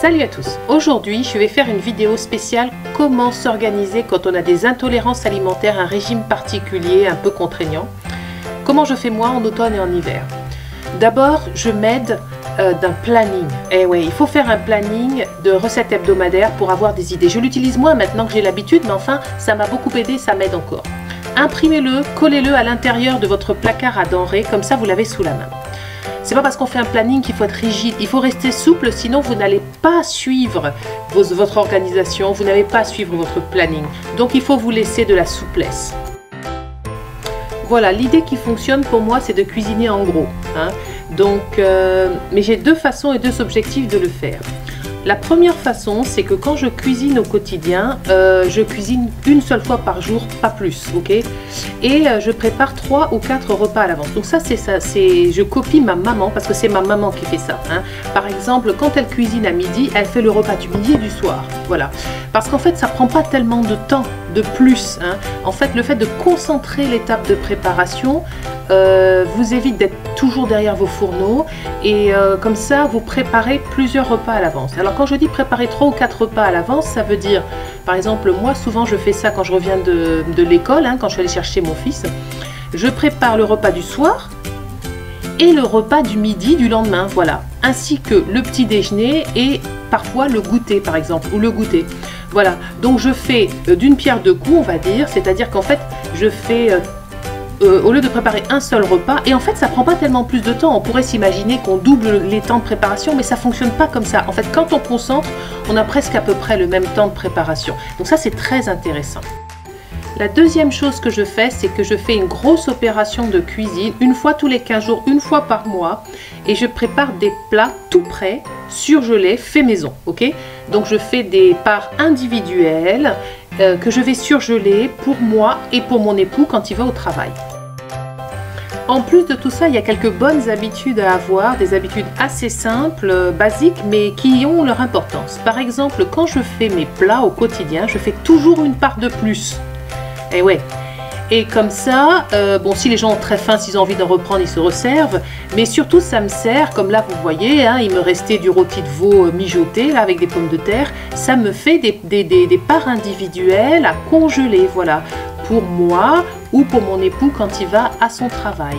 Salut à tous! Aujourd'hui, je vais faire une vidéo spéciale comment s'organiser quand on a des intolérances alimentaires, un régime particulier un peu contraignant. Comment je fais moi en automne et en hiver. D'abord, je m'aide d'un planning. Et ouais, il faut faire un planning de recettes hebdomadaires pour avoir des idées. Je l'utilise moins maintenant que j'ai l'habitude, mais enfin, ça m'a beaucoup aidé, ça m'aide encore. Imprimez-le, collez-le à l'intérieur de votre placard à denrées, comme ça vous l'avez sous la main. C'est pas parce qu'on fait un planning qu'il faut être rigide, il faut rester souple, sinon vous n'allez pas suivre votre organisation, vous n'allez pas suivre votre planning. Donc il faut vous laisser de la souplesse. Voilà, l'idée qui fonctionne pour moi, c'est de cuisiner en gros. Hein. Donc, mais j'ai deux façons et deux objectifs de le faire. La première façon, c'est que quand je cuisine au quotidien, je cuisine une seule fois par jour, pas plus, ok? Et je prépare 3 ou 4 repas à l'avance. Donc ça, je copie ma maman, parce que c'est ma maman qui fait ça. Hein. Par exemple, quand elle cuisine à midi, elle fait le repas du midi et du soir. Voilà. Parce qu'en fait, ça prend pas tellement de temps de plus. Hein. En fait, le fait de concentrer l'étape de préparation vous évite d'être toujours derrière vos fourneaux et comme ça, vous préparez plusieurs repas à l'avance. Alors, quand je dis préparer 3 ou 4 repas à l'avance, ça veut dire, par exemple, moi, souvent, je fais ça quand je reviens de l'école, hein, quand je suis allée chercher mon fils. Je prépare le repas du soir et le repas du midi du lendemain, voilà. Ainsi que le petit déjeuner et parfois le goûter, par exemple, ou le goûter. Voilà, donc je fais d'une pierre deux coups, on va dire, c'est-à-dire qu'en fait, je fais... au lieu de préparer un seul repas, et en fait ça prend pas tellement plus de temps, on pourrait s'imaginer qu'on double les temps de préparation, mais ça fonctionne pas comme ça. En fait, quand on concentre, on a presque à peu près le même temps de préparation. Donc ça, c'est très intéressant. La deuxième chose que je fais, c'est que je fais une grosse opération de cuisine, une fois tous les 15 jours, une fois par mois, et je prépare des plats tout prêts, surgelés, fait maison, ok? Donc je fais des parts individuelles que je vais surgeler pour moi et pour mon époux quand il va au travail. En plus de tout ça, il y a quelques bonnes habitudes à avoir, des habitudes assez simples, basiques, mais qui ont leur importance. Par exemple, quand je fais mes plats au quotidien, je fais toujours une part de plus. Et ouais. Et comme ça, bon, si les gens ont très faim, s'ils ont envie d'en reprendre, ils se resservent. Mais surtout, ça me sert, comme là, vous voyez, hein, il me restait du rôti de veau mijoté, là, avec des pommes de terre. Ça me fait des parts individuelles à congeler, voilà, pour moi ou pour mon époux quand il va à son travail.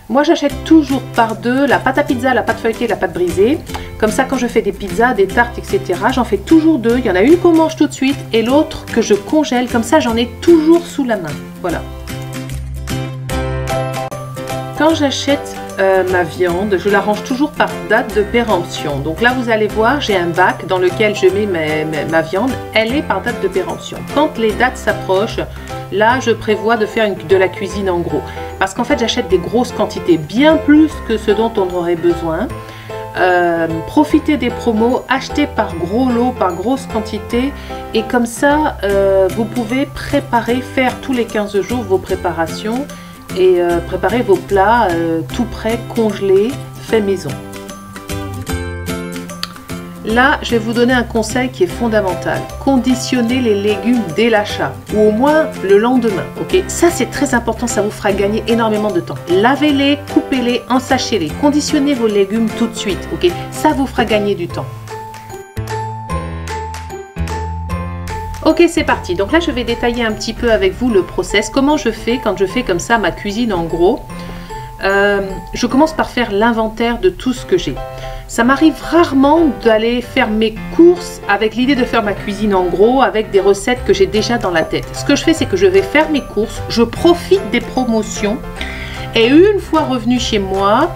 Moi, j'achète toujours par deux la pâte à pizza, la pâte feuilletée, la pâte brisée. Comme ça, quand je fais des pizzas, des tartes, etc., j'en fais toujours deux. Il y en a une qu'on mange tout de suite et l'autre que je congèle. Comme ça, j'en ai toujours sous la main. Voilà. Quand j'achète ma viande, je la range toujours par date de péremption. Donc là, vous allez voir, j'ai un bac dans lequel je mets ma viande. Elle est par date de péremption. Quand les dates s'approchent, là, je prévois de faire de la cuisine en gros. Parce qu'en fait, j'achète des grosses quantités, bien plus que ce dont on aurait besoin. Profitez des promos, achetez par gros lot, par grosse quantité. Et comme ça, vous pouvez préparer, faire tous les 15 jours vos préparations et préparer vos plats tout prêts, congelés, faits maison. Là, je vais vous donner un conseil qui est fondamental. Conditionnez les légumes dès l'achat, ou au moins le lendemain. Ok, ça, c'est très important, ça vous fera gagner énormément de temps. Lavez-les, coupez-les, ensachez-les. Conditionnez vos légumes tout de suite. Ok, ça vous fera gagner du temps. Ok, c'est parti. Donc là, je vais détailler un petit peu avec vous le process. Comment je fais quand je fais comme ça ma cuisine en gros. Je commence par faire l'inventaire de tout ce que j'ai. Ça m'arrive rarement d'aller faire mes courses avec l'idée de faire ma cuisine en gros avec des recettes que j'ai déjà dans la tête. Ce que je fais, c'est que je vais faire mes courses, je profite des promotions et une fois revenu chez moi,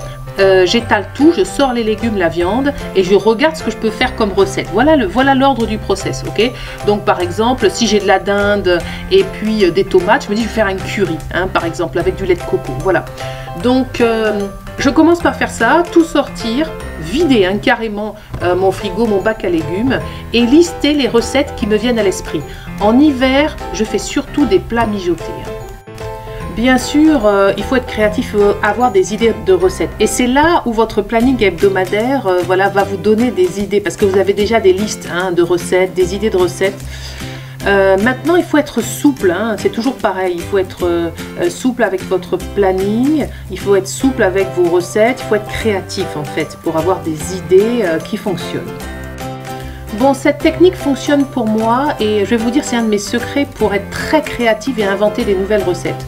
j'étale tout, je sors les légumes, la viande et je regarde ce que je peux faire comme recette. Voilà l'ordre du process, ok? Donc par exemple, si j'ai de la dinde et puis des tomates, je me dis je vais faire un curry, hein, par exemple, avec du lait de coco, voilà. Donc je commence par faire ça, tout sortir, vider hein, carrément mon frigo, mon bac à légumes et lister les recettes qui me viennent à l'esprit. En hiver, je fais surtout des plats mijotés. Bien sûr, il faut être créatif, avoir des idées de recettes. Et c'est là où votre planning hebdomadaire voilà, va vous donner des idées parce que vous avez déjà des listes hein, de recettes, des idées de recettes. Maintenant, il faut être souple, hein, c'est toujours pareil, il faut être souple avec votre planning, il faut être souple avec vos recettes, il faut être créatif en fait pour avoir des idées qui fonctionnent. Bon, cette technique fonctionne pour moi et je vais vous dire c'est un de mes secrets pour être très créative et inventer des nouvelles recettes.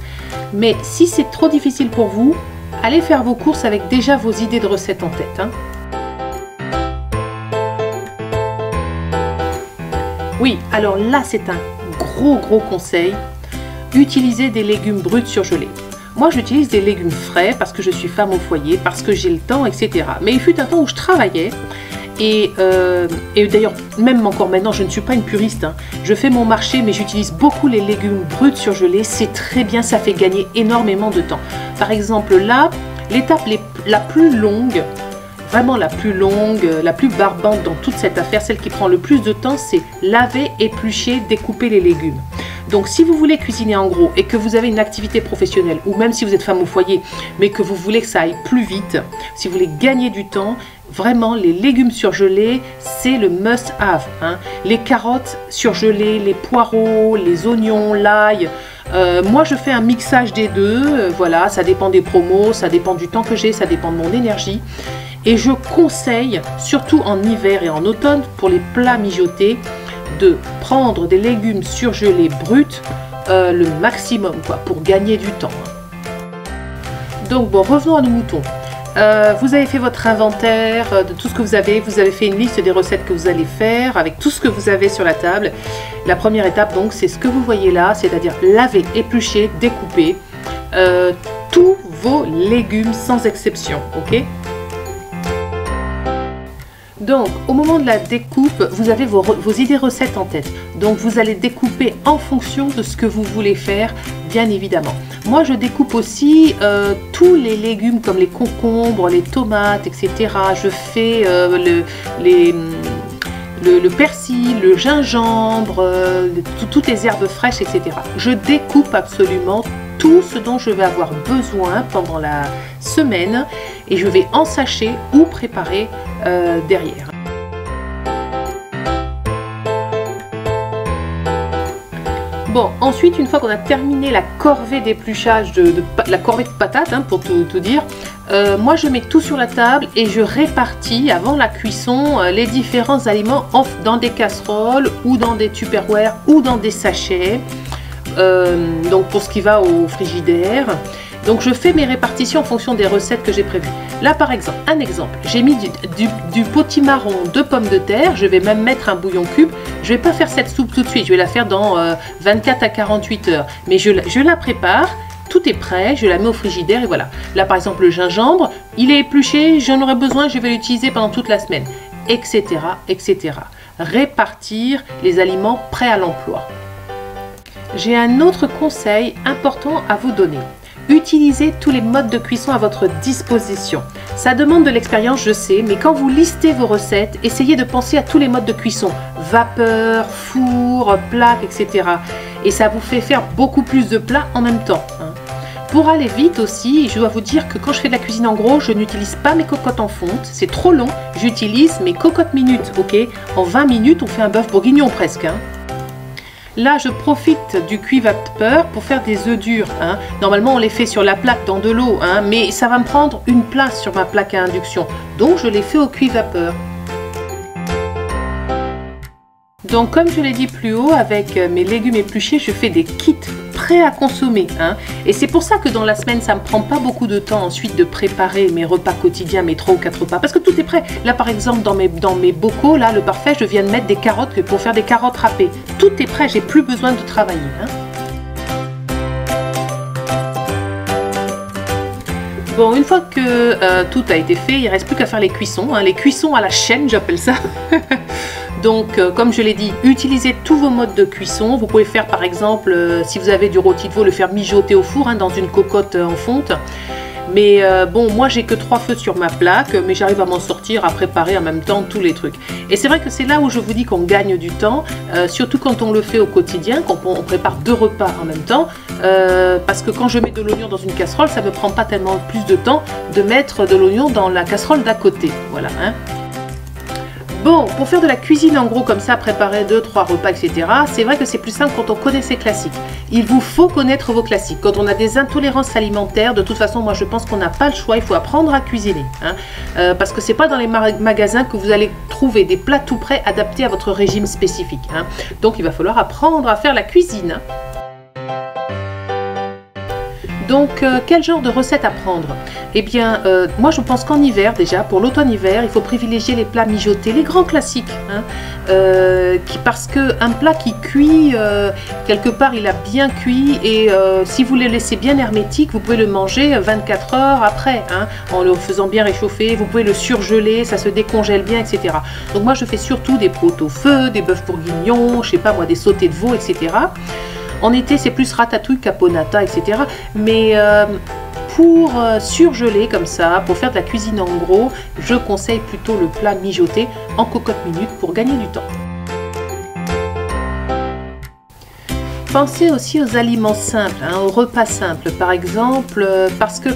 Mais si c'est trop difficile pour vous, allez faire vos courses avec déjà vos idées de recettes en tête, hein. Oui, alors là c'est un gros conseil, utilisez des légumes bruts surgelés. Moi j'utilise des légumes frais parce que je suis femme au foyer, parce que j'ai le temps, etc. Mais il fut un temps où je travaillais et d'ailleurs même encore maintenant je ne suis pas une puriste, hein. Je fais mon marché mais j'utilise beaucoup les légumes bruts surgelés, c'est très bien, ça fait gagner énormément de temps. Par exemple là, l'étape la plus longue, vraiment la plus longue, la plus barbante dans toute cette affaire, celle qui prend le plus de temps, c'est laver, éplucher, découper les légumes. Donc si vous voulez cuisiner en gros et que vous avez une activité professionnelle, ou même si vous êtes femme au foyer, mais que vous voulez que ça aille plus vite, si vous voulez gagner du temps, vraiment les légumes surgelés, c'est le must have, hein. Les carottes surgelées, les poireaux, les oignons, l'ail. Moi je fais un mixage des deux, voilà, ça dépend des promos, ça dépend du temps que j'ai, ça dépend de mon énergie. Et je conseille, surtout en hiver et en automne, pour les plats mijotés, de prendre des légumes surgelés bruts le maximum, quoi, pour gagner du temps. Donc bon, revenons à nos moutons. Vous avez fait votre inventaire de tout ce que vous avez fait une liste des recettes que vous allez faire avec tout ce que vous avez sur la table. La première étape donc c'est ce que vous voyez là, c'est-à-dire laver, éplucher, découper tous vos légumes sans exception, ok? Donc, au moment de la découpe, vous avez vos idées recettes en tête. Donc, vous allez découper en fonction de ce que vous voulez faire, bien évidemment. Moi, je découpe aussi tous les légumes comme les concombres, les tomates, etc. Je fais le persil, le gingembre, toutes les herbes fraîches, etc. Je découpe absolument tout ce dont je vais avoir besoin pendant la semaine et je vais ensacher ou préparer derrière. Bon, ensuite, une fois qu'on a terminé la corvée d'épluchage, la corvée de patates, hein, pour tout dire, moi je mets tout sur la table et je répartis avant la cuisson les différents aliments dans des casseroles ou dans des tupperware ou dans des sachets. Donc pour ce qui va au frigidaire. Donc je fais mes répartitions en fonction des recettes que j'ai prévues. Là par exemple, j'ai mis du potimarron de pommes de terre, je vais même mettre un bouillon cube. Je ne vais pas faire cette soupe tout de suite, je vais la faire dans 24 à 48 heures. Mais je la prépare, tout est prêt, je la mets au frigidaire et voilà. Là par exemple le gingembre, il est épluché, j'en aurai besoin, je vais l'utiliser pendant toute la semaine, etc., etc. Répartir les aliments prêts à l'emploi. J'ai un autre conseil important à vous donner. Utilisez tous les modes de cuisson à votre disposition. Ça demande de l'expérience, je sais, mais quand vous listez vos recettes, essayez de penser à tous les modes de cuisson. Vapeur, four, plaque, etc. Et ça vous fait faire beaucoup plus de plats en même temps, hein. Pour aller vite aussi, je dois vous dire que quand je fais de la cuisine en gros, je n'utilise pas mes cocottes en fonte. C'est trop long, j'utilise mes cocottes minutes, ok? En 20 minutes, on fait un bœuf bourguignon presque, hein. Là, je profite du cuit-vapeur pour faire des œufs durs, hein. Normalement, on les fait sur la plaque dans de l'eau, hein, mais ça va me prendre une place sur ma plaque à induction. Donc, je les fais au cuit-vapeur. Donc, comme je l'ai dit plus haut, avec mes légumes épluchés, je fais des kits prêts à consommer, hein. Et c'est pour ça que dans la semaine, ça ne me prend pas beaucoup de temps ensuite de préparer mes repas quotidiens, mes 3 ou 4 repas, parce que tout est prêt. Là, par exemple, dans mes bocaux, là, le parfait, je viens de mettre des carottes pour faire des carottes râpées. Tout est prêt, j'ai plus besoin de travailler, hein. Bon, une fois que tout a été fait, il ne reste plus qu'à faire les cuissons, hein. Les cuissons à la chaîne, j'appelle ça. Donc, comme je l'ai dit, utilisez tous vos modes de cuisson. Vous pouvez faire, par exemple, si vous avez du rôti de veau, le faire mijoter au four, hein, dans une cocotte en fonte. Mais bon, moi, j'ai que 3 feux sur ma plaque, mais j'arrive à m'en sortir, à préparer en même temps tous les trucs. Et c'est vrai que c'est là où je vous dis qu'on gagne du temps, surtout quand on le fait au quotidien, quand on prépare 2 repas en même temps. Parce que quand je mets de l'oignon dans une casserole, ça ne me prend pas tellement plus de temps de mettre de l'oignon dans la casserole d'à côté. Voilà, hein. Bon, pour faire de la cuisine en gros comme ça, préparer 2-3 repas, etc., c'est vrai que c'est plus simple quand on connaît ses classiques. Il vous faut connaître vos classiques. Quand on a des intolérances alimentaires, de toute façon, moi je pense qu'on n'a pas le choix, il faut apprendre à cuisiner. Hein, parce que c'est pas dans les magasins que vous allez trouver des plats tout prêts adaptés à votre régime spécifique. Hein. Donc il va falloir apprendre à faire la cuisine. Donc, quel genre de recette à prendre? Eh bien, moi je pense qu'en hiver déjà, pour l'automne-hiver, il faut privilégier les plats mijotés, les grands classiques. Hein, parce qu'un plat qui cuit, quelque part il a bien cuit et si vous le laissez bien hermétique, vous pouvez le manger 24 heures après, hein, en le faisant bien réchauffer, vous pouvez le surgeler, ça se décongèle bien, etc. Donc moi je fais surtout des pot-au-feu, des bœufs bourguignons, je sais pas moi, des sautés de veau, etc. En été, c'est plus ratatouille, caponata, etc. Mais pour surgeler comme ça, pour faire de la cuisine en gros, je conseille plutôt le plat mijoté en cocotte minute pour gagner du temps. Pensez aussi aux aliments simples, hein, aux repas simples, par exemple, parce que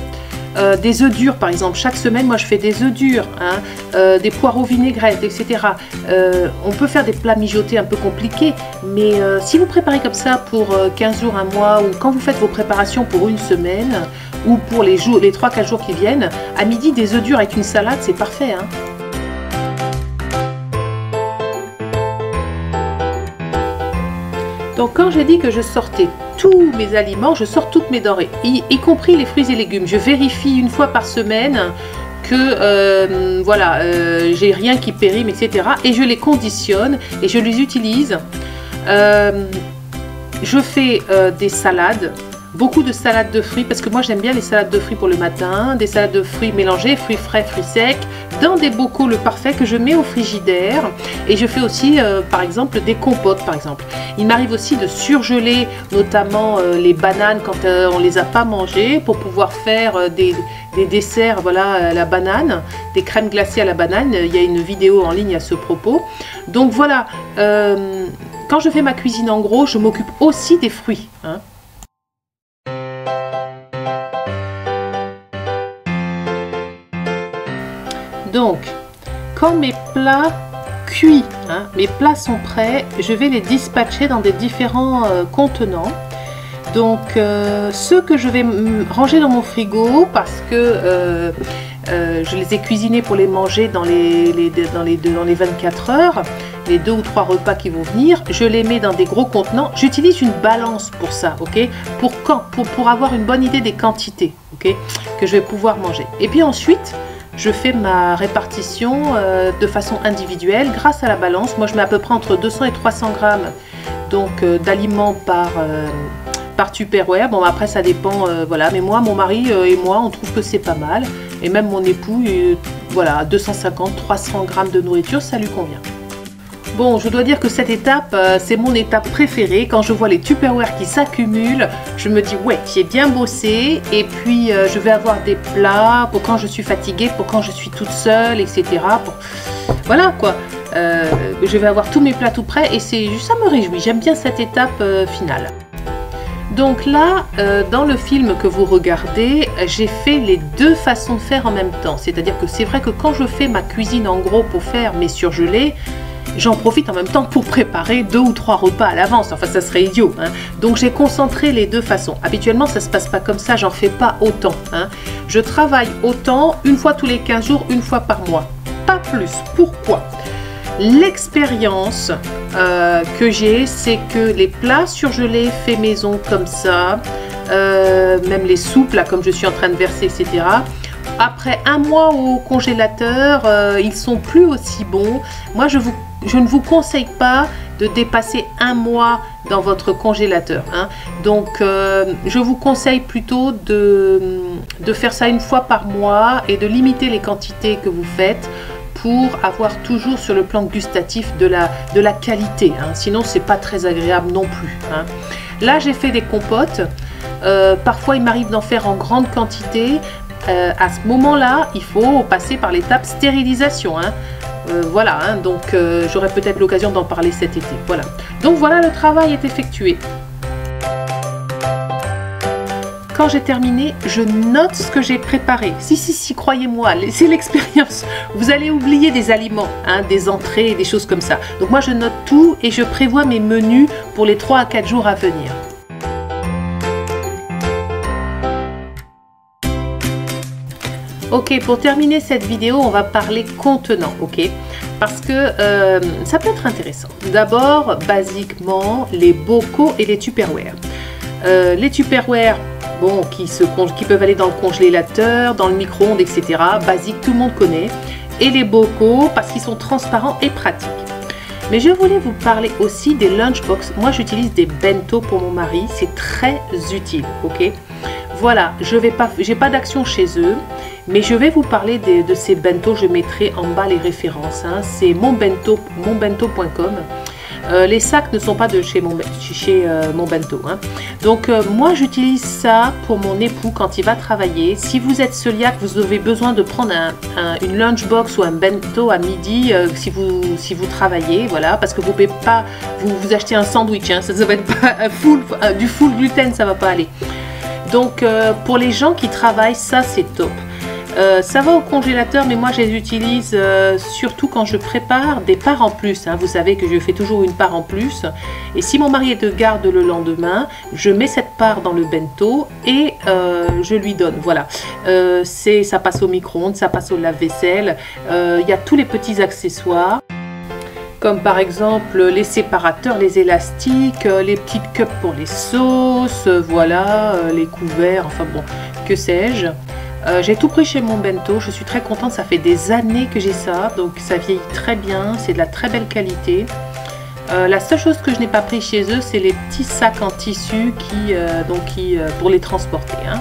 des œufs durs par exemple, chaque semaine moi je fais des œufs durs, hein, des poireaux vinaigrettes, etc. On peut faire des plats mijotés un peu compliqués, mais si vous préparez comme ça pour 15 jours, un mois, ou quand vous faites vos préparations pour une semaine, ou pour les 3-4 jours qui viennent, à midi des œufs durs avec une salade, c'est parfait. Hein. Donc quand j'ai dit que je sortais tous mes aliments, je sors toutes mes denrées, y compris les fruits et légumes. Je vérifie une fois par semaine que voilà, j'ai rien qui périme, etc. Et je les conditionne et je les utilise. Je fais des salades. Beaucoup de salades de fruits, parce que moi j'aime bien les salades de fruits pour le matin, des salades de fruits mélangées, fruits frais, fruits secs, dans des bocaux le parfait que je mets au frigidaire. Et je fais aussi par exemple des compotes par exemple. Il m'arrive aussi de surgeler notamment les bananes quand on les a pas mangées, pour pouvoir faire des desserts, voilà, à la banane, des crèmes glacées à la banane. Il y a une vidéo en ligne à ce propos. Donc voilà, quand je fais ma cuisine en gros, je m'occupe aussi des fruits. Hein. Donc, quand mes plats cuits, hein, mes plats sont prêts, je vais les dispatcher dans des différents contenants. Donc, ceux que je vais ranger dans mon frigo, parce que je les ai cuisinés pour les manger dans les 24 heures, les 2 ou 3 repas qui vont venir, je les mets dans des gros contenants. J'utilise une balance pour ça, ok, pour avoir une bonne idée des quantités, ok, que je vais pouvoir manger. Et puis ensuite, je fais ma répartition de façon individuelle grâce à la balance. Moi, je mets à peu près entre 200 et 300 grammes donc, d'aliments par Tupperware. Bon, après, ça dépend, voilà. Mais moi, mon mari et moi, on trouve que c'est pas mal. Et même mon époux, voilà, 250-300 grammes de nourriture, ça lui convient. Bon, je dois dire que cette étape, c'est mon étape préférée. Quand je vois les Tupperware qui s'accumulent, je me dis ouais, j'ai bien bossé. Et puis, je vais avoir des plats pour quand je suis fatiguée, pour quand je suis toute seule, etc. Voilà quoi. Je vais avoir tous mes plats tout prêts et ça me réjouit. J'aime bien cette étape finale. Donc là, dans le film que vous regardez, j'ai fait les deux façons de faire en même temps. C'est-à-dire que c'est vrai que quand je fais ma cuisine en gros pour faire mes surgelés, j'en profite en même temps pour préparer 2 ou 3 repas à l'avance. Enfin, ça serait idiot. Hein. Donc, j'ai concentré les deux façons. Habituellement, ça ne se passe pas comme ça. J'en fais pas autant. Hein. Je travaille autant, une fois tous les 15 jours, une fois par mois. Pas plus. Pourquoi? L'expérience que j'ai, c'est que les plats surgelés faits maison comme ça, même les soupes, là, comme je suis en train de verser, etc., après un mois au congélateur, ils sont plus aussi bons. Moi, je ne vous conseille pas de dépasser un mois dans votre congélateur. Hein. Donc, je vous conseille plutôt de faire ça une fois par mois et de limiter les quantités que vous faites pour avoir toujours sur le plan gustatif de la qualité. Hein. Sinon, c'est pas très agréable non plus. Hein. Là, j'ai fait des compotes. Parfois, il m'arrive d'en faire en grande quantité. À ce moment-là, il faut passer par l'étape stérilisation. Hein. Voilà, hein, donc j'aurai peut-être l'occasion d'en parler cet été. Voilà. Donc voilà, le travail est effectué. quand j'ai terminé, je note ce que j'ai préparé. Si, croyez-moi, c'est l'expérience. Vous allez oublier des aliments, hein, des entrées, des choses comme ça. Donc moi, je note tout et je prévois mes menus pour les 3 à 4 jours à venir. Ok, pour terminer cette vidéo, on va parler contenant, ok? Parce que ça peut être intéressant. D'abord, basiquement, les bocaux et les Tupperware. Les Tupperware, bon, qui peuvent aller dans le congélateur, dans le micro-ondes, etc. Basique, tout le monde connaît. Et les bocaux, parce qu'ils sont transparents et pratiques. Mais je voulais vous parler aussi des lunchbox. Moi, j'utilise des bento pour mon mari. C'est très utile, ok? Voilà, j'ai pas d'action chez eux, mais je vais vous parler de ces bento. Je mettrai en bas les références. Hein. C'est monbento.com. Les sacs ne sont pas de chez mon bento. Hein. Donc moi j'utilise ça pour mon époux quand il va travailler. Si vous êtes cœliaque, vous avez besoin de prendre une lunchbox ou un bento à midi si vous travaillez, voilà, parce que vous pouvez pas vous acheter un sandwich, hein, ça va être pas du full gluten, ça va pas aller. Donc pour les gens qui travaillent, ça c'est top. Ça va au congélateur, mais moi je les utilise surtout quand je prépare des parts en plus. Hein. Vous savez que je fais toujours une part en plus. Et si mon mari est de garde le lendemain, je mets cette part dans le bento et je lui donne. Voilà. Ça passe au micro-ondes, ça passe au lave-vaisselle. Il y a tous les petits accessoires. Comme par exemple les séparateurs, les élastiques, les petites cups pour les sauces, voilà, les couverts, enfin bon, que sais-je. J'ai tout pris chez mon bento, je suis très contente, ça fait des années que j'ai ça, donc ça vieillit très bien, c'est de la très belle qualité. La seule chose que je n'ai pas pris chez eux, c'est les petits sacs en tissu pour les transporter. Hein.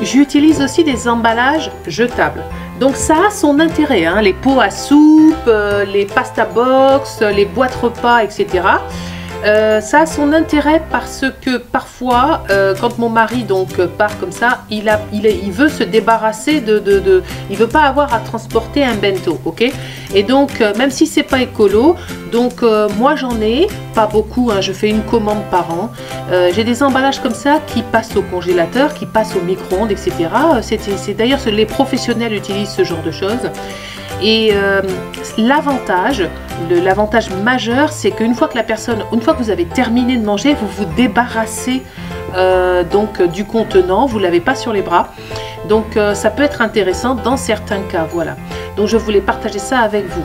J'utilise aussi des emballages jetables. Donc ça a son intérêt, hein, les pots à soupe, les pasta box, les boîtes repas, etc. Ça a son intérêt parce que parfois, quand mon mari part comme ça, il veut se débarrasser il veut pas avoir à transporter un bento, ok? Et donc, même si c'est pas écolo, donc moi j'en ai, pas beaucoup, hein, je fais une commande par an. J'ai des emballages comme ça qui passent au congélateur, qui passent au micro-ondes, etc. D'ailleurs, les professionnels utilisent ce genre de choses. Et l'avantage majeur, c'est qu'une fois que vous avez terminé de manger, vous vous débarrassez du contenant, vous ne l'avez pas sur les bras. Donc ça peut être intéressant dans certains cas, voilà. Donc je voulais partager ça avec vous.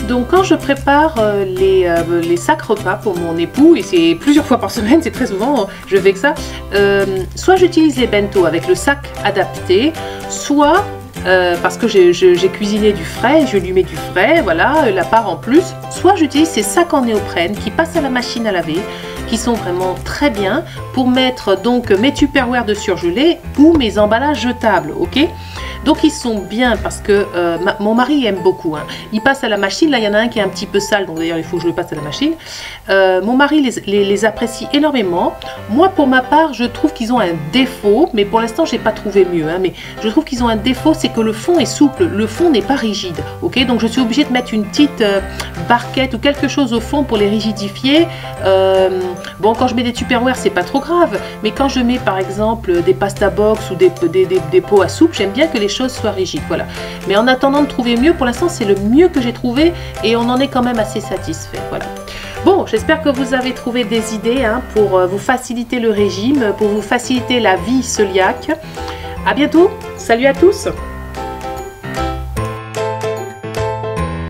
Donc quand je prépare les sacs repas pour mon époux, et c'est plusieurs fois par semaine, c'est très souvent, je fais que ça, soit j'utilise les bento avec le sac adapté, soit parce que j'ai cuisiné du frais, je lui mets du frais, voilà, la part en plus, soit j'utilise ces sacs en néoprène qui passent à la machine à laver, qui sont vraiment très bien pour mettre donc mes Tupperware de surgelés ou mes emballages jetables, ok? Donc ils sont bien parce que mon mari aime beaucoup. Hein. Il passe à la machine. Là, il y en a un qui est un petit peu sale, donc d'ailleurs il faut que je le passe à la machine. Mon mari les apprécie énormément. Moi, pour ma part, je trouve qu'ils ont un défaut, mais pour l'instant, j'ai pas trouvé mieux. Hein, mais je trouve qu'ils ont un défaut, c'est que le fond est souple, le fond n'est pas rigide. Ok, donc je suis obligée de mettre une petite barquette ou quelque chose au fond pour les rigidifier. Bon, quand je mets des Tupperware, c'est pas trop grave, mais quand je mets par exemple des pasta box ou des pots à soupe, j'aime bien que les choses soient rigides, voilà. Mais en attendant de trouver mieux, pour l'instant c'est le mieux que j'ai trouvé et on en est quand même assez satisfait, voilà. Bon, j'espère que vous avez trouvé des idées hein, pour vous faciliter le régime, pour vous faciliter la vie cœliaque. À bientôt, salut à tous.